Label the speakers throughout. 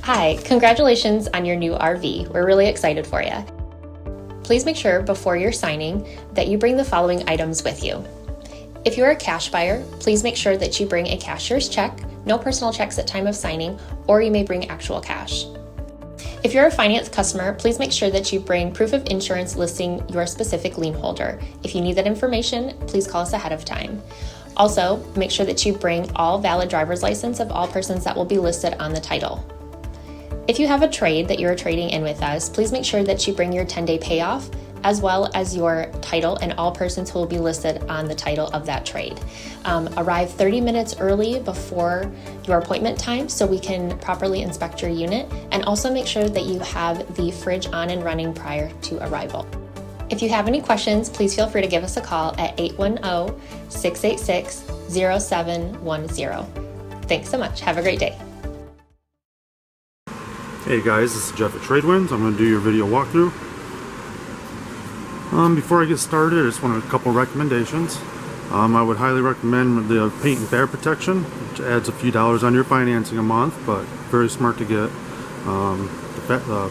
Speaker 1: Hi, congratulations on your new RV. We're really excited for you. Please make sure before you're signing that you bring the following items with you. If you're a cash buyer, please make sure that you bring a cashier's check, no personal checks at time of signing, or you may bring actual cash. If you're a finance customer, please make sure that you bring proof of insurance listing your specific lien holder. If you need that information, please call us ahead of time. Also, make sure that you bring all valid driver's license of all persons that will be listed on the title. If you have a trade that you're trading in with us, please make sure that you bring your 10-day payoff as well as your title and all persons who will be listed on the title of that trade. Arrive 30 minutes early before your appointment time so we can properly inspect your unit, and also make sure that you have the fridge on and running prior to arrival. If you have any questions, please feel free to give us a call at 810-686-0710. Thanks so much. Have a great day.
Speaker 2: Hey guys, this is Jeff at TradeWinds. I'm going to do your video walkthrough. Before I get started, I just want a couple recommendations. I would highly recommend the paint and fab protection, which adds a few dollars on your financing a month, but very smart to get. The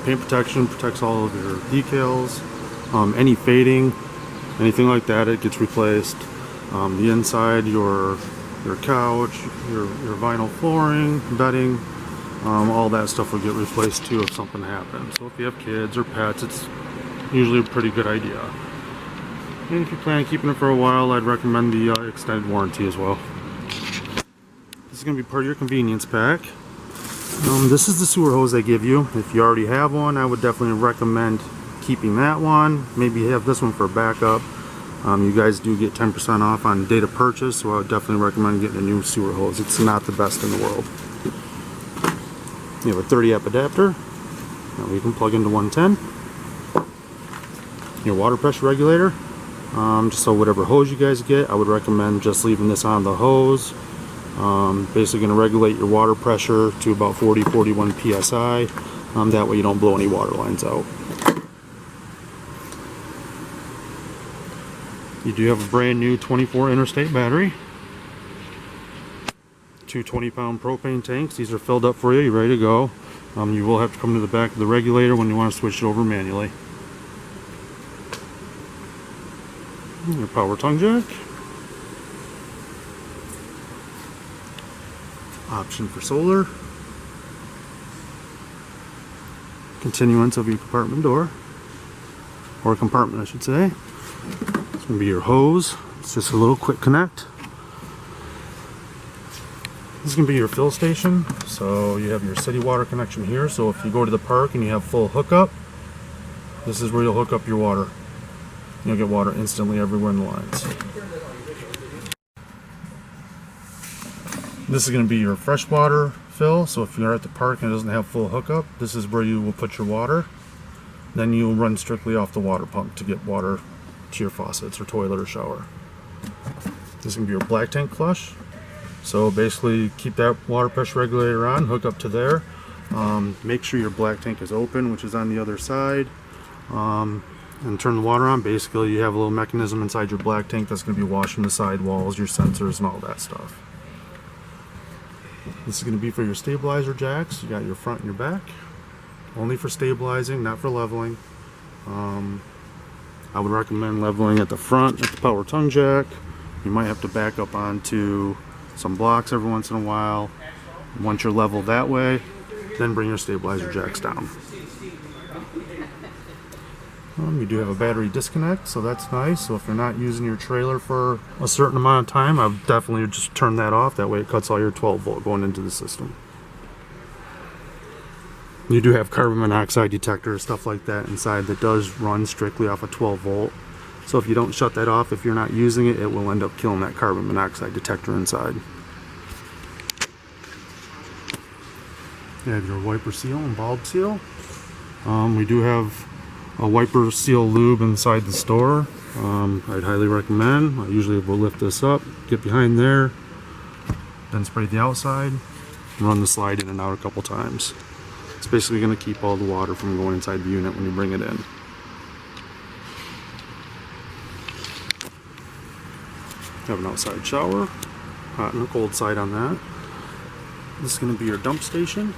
Speaker 2: paint protection protects all of your decals, any fading, anything like that, it gets replaced. The inside, your couch, your vinyl flooring, bedding, all that stuff will get replaced too if something happens. So if you have kids or pets, it's usually a pretty good idea. And if you plan on keeping it for a while, I'd recommend the extended warranty as well. This is going to be part of your convenience pack. This is the sewer hose they give you. If you already have one, I would definitely recommend keeping that one. Maybe have this one for backup. You guys do get 10% off on date of purchase, so I would definitely recommend getting a new sewer hose. It's not the best in the world. You have a 30 amp adapter that we can plug into 110. Your water pressure regulator. Just so whatever hose you guys get, I would recommend just leaving this on the hose. Basically going to regulate your water pressure to about 40-41 psi. That way you don't blow any water lines out. You do have a brand new 24 interstate battery. Two 20-pound propane tanks. These are filled up for you. You're ready to go. You will have to come to the back of the regulator when you want to switch it over manually. Your power tongue jack. Option for solar. Continuance of your compartment door. Or compartment, I should say. It's going to be your hose. It's just a little quick connect. This is going to be your fill station. So you have your city water connection here. So if you go to the park and you have full hookup, this is where you'll hook up your water. You'll get water instantly everywhere in the lines. This is going to be your freshwater fill. So if you're at the park and it doesn't have full hookup, this is where you will put your water. Then you'll run strictly off the water pump to get water to your faucets or toilet or shower. This is going to be your black tank flush. So basically keep that water pressure regulator on, hook up to there. Make sure your black tank is open, which is on the other side. And turn the water on. Basically you have a little mechanism inside your black tank that's going to be washing the sidewalls, your sensors, and all that stuff. This is going to be for your stabilizer jacks. You got your front and your back. Only for stabilizing, not for leveling. I would recommend leveling at the front at the power tongue jack. You might have to back up onto some blocks every once in a while. Once you're level that way, then bring your stabilizer jacks down. You do have a battery disconnect, so that's nice. So if you're not using your trailer for a certain amount of time, I would definitely just turn that off. That way it cuts all your 12 volt going into the system. You do have carbon monoxide detector, stuff like that inside that does run strictly off a 12 volt. So if you don't shut that off, if you're not using it, it will end up killing that carbon monoxide detector inside. You have your wiper seal and bulb seal. We do have a wiper seal lube inside the store. I'd highly recommend. I usually will lift this up, get behind there, then spray the outside, and run the slide in and out a couple times. It's basically going to keep all the water from going inside the unit when you bring it in. Have an outside shower, hot and a cold side on that. This is going to be your dump station.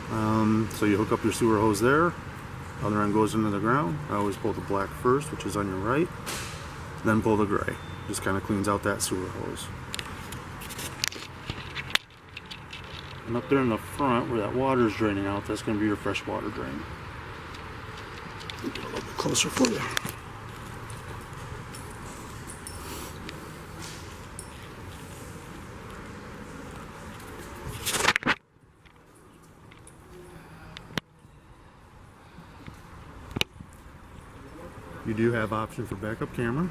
Speaker 2: So you hook up your sewer hose there. Other end goes into the ground. I always pull the black first, which is on your right, then pull the gray. Just kind of cleans out that sewer hose. And up there in the front where that water is draining out, that's going to be your fresh water drain. Get a little bit closer for you. You do have option for backup camera.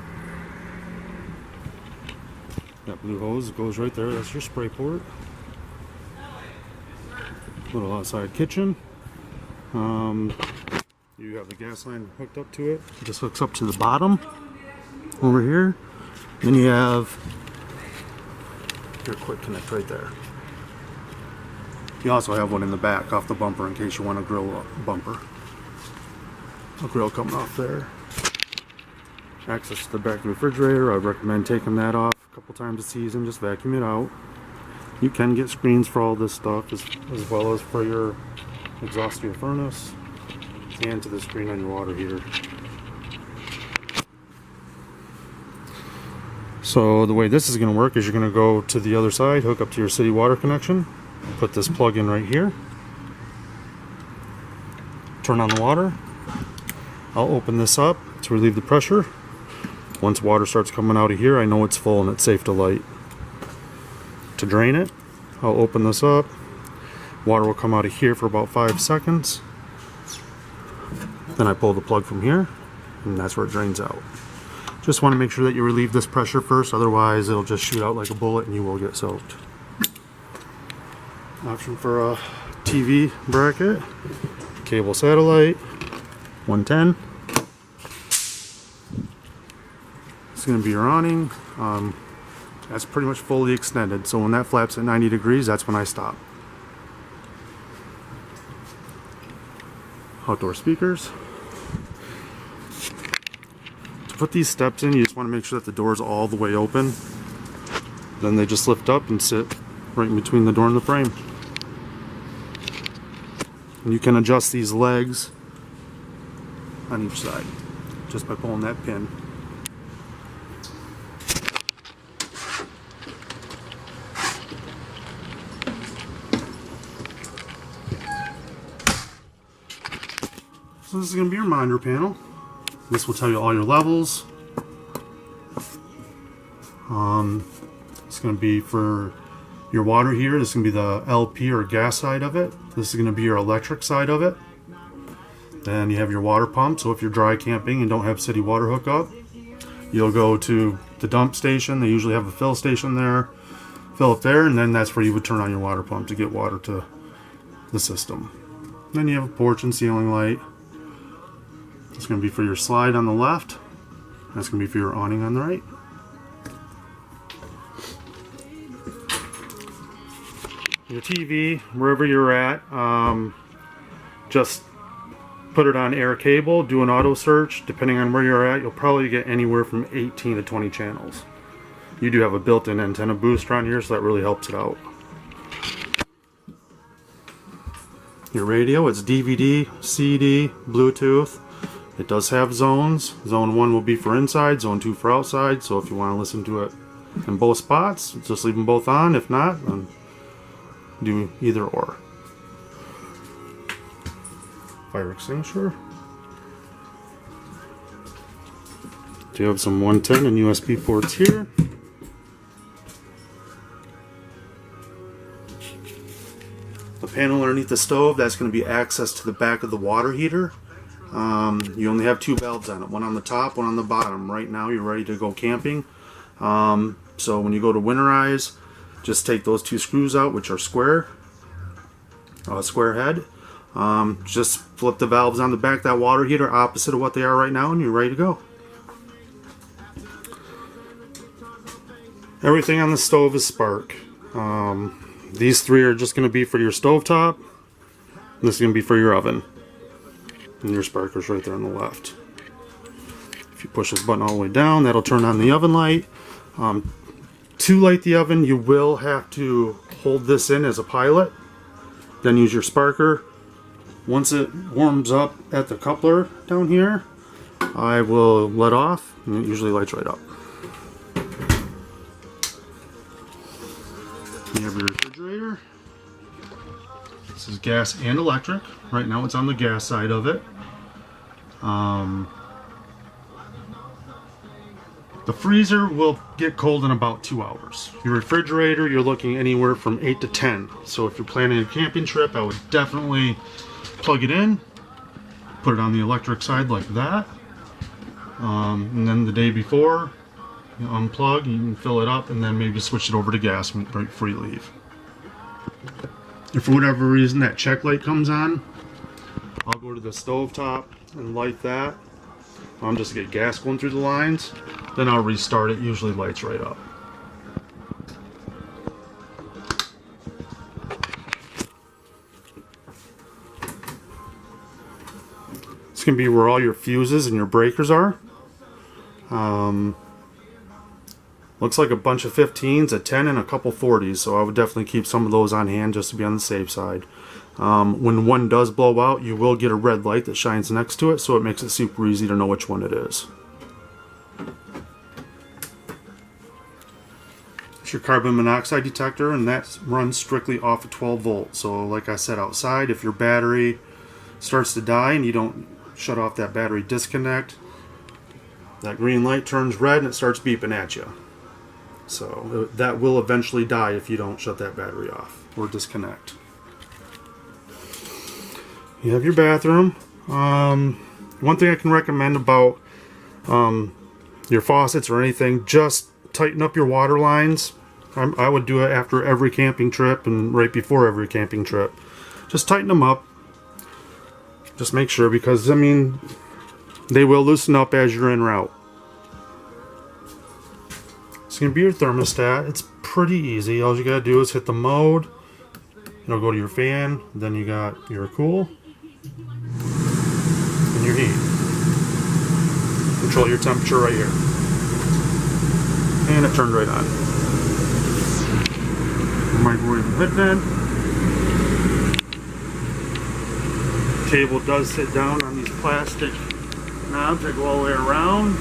Speaker 2: That blue hose goes right there. That's your spray port. Little outside kitchen. You have the gas line hooked up to it. It just hooks up to the bottom over here. Then you have your quick connect right there. You also have one in the back off the bumper in case you want to grill a bumper. A grill coming off there. Access to the back of the refrigerator. I'd recommend taking that off a couple times a season. Just vacuum it out. You can get screens for all this stuff as well as for your exhaust to your furnace and to the screen on your water heater. So the way this is going to work is you're going to go to the other side, hook up to your city water connection, put this plug in right here, turn on the water. I'll open this up to relieve the pressure. Once water starts coming out of here, I know it's full and it's safe to light. To drain it, I'll open this up. Water will come out of here for about 5 seconds. Then I pull the plug from here, and that's where it drains out. Just want to make sure that you relieve this pressure first, otherwise it'll just shoot out like a bullet and you will get soaked. Option for a TV bracket, cable satellite, 110. It's going to be your awning. That's pretty much fully extended, so when that flaps at 90 degrees, that's when I stop. Outdoor speakers. To put these steps in, you just want to make sure that the door is all the way open. Then they just lift up and sit right in between the door and the frame. And you can adjust these legs on each side just by pulling that pin. So this is going to be your monitor panel. This will tell you all your levels. It's going to be for your water heater. This is going to be the LP or gas side of it. This is going to be your electric side of it. Then you have your water pump. So if you're dry camping and don't have city water hookup, you'll go to the dump station. They usually have a fill station there. Fill up there, and then that's where you would turn on your water pump to get water to the system. Then you have a porch and ceiling light. It's going to be for your slide on the left. That's going to be for your awning on the right. Your TV, wherever you're at, just put it on air cable, do an auto search. Depending on where you're at, you'll probably get anywhere from 18 to 20 channels. You do have a built-in antenna booster on here, so that really helps it out. Your radio, it's DVD, CD, Bluetooth. It does have zones. Zone 1 will be for inside, Zone 2 for outside, so if you want to listen to it in both spots, just leave them both on. If not, then do either or. Fire extinguisher. So you have some 110 and USB ports here. The panel underneath the stove, that's going to be access to the back of the water heater. You only have 2 valves on it, one on the top, one on the bottom. Right now you're ready to go camping. So when you go to winterize, just take those 2 screws out, which are square head. Just flip the valves on the back of that water heater opposite of what they are right now, and you're ready to go. Everything on the stove is spark. These 3 are just going to be for your stovetop. This is going to be for your oven. And your sparker's right there on the left. If you push this button all the way down, that'll turn on the oven light. To light the oven, you will have to hold this in as a pilot. Then use your sparker. Once it warms up at the coupler down here, I will let off, and it usually lights right up. You have your refrigerator. This is gas and electric. Right now it's on the gas side of it. The freezer will get cold in about 2 hours. Your refrigerator, you're looking anywhere from 8 to 10. So if you're planning a camping trip, I would definitely plug it in, put it on the electric side like that. And then the day before, you unplug, you can fill it up, and then maybe switch it over to gas right before you leave. If for whatever reason that check light comes on, I'll go to the stove top and light that. Just to get gas going through the lines. Then I'll restart it, usually lights right up. This can be where all your fuses and your breakers are. Looks like a bunch of 15s, a 10, and a couple 40s, so I would definitely keep some of those on hand just to be on the safe side. When one does blow out, you will get a red light that shines next to it, so it makes it super easy to know which one it is. It's your carbon monoxide detector, and that runs strictly off of 12 volts. So like I said, outside, if your battery starts to die and you don't shut off that battery disconnect, that green light turns red and it starts beeping at you. So that will eventually die if you don't shut that battery off or disconnect. You have your bathroom. One thing I can recommend about your faucets or anything, just tighten up your water lines. I would do it after every camping trip and right before every camping trip. Just tighten them up. Just make sure, because I mean, they will loosen up as you're en route. It's going to be your thermostat. It's pretty easy. All you got to do is hit the mode. It'll go to your fan. Then you got your cool and your heat. Control your temperature right here. And it turned right on. Microwave and hood vent. Table does sit down on these plastic knobs that go all the way around.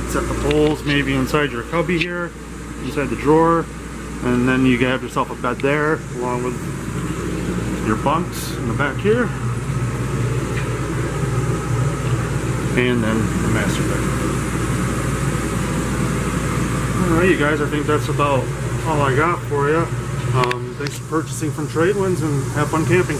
Speaker 2: Set the poles maybe inside your cubby here, inside the drawer, and then you have yourself a bed there along with your bunks in the back here, and then the master bedroom. Alright, you guys, I think that's about all I got for you. Thanks for purchasing from TradeWinds, and have fun camping.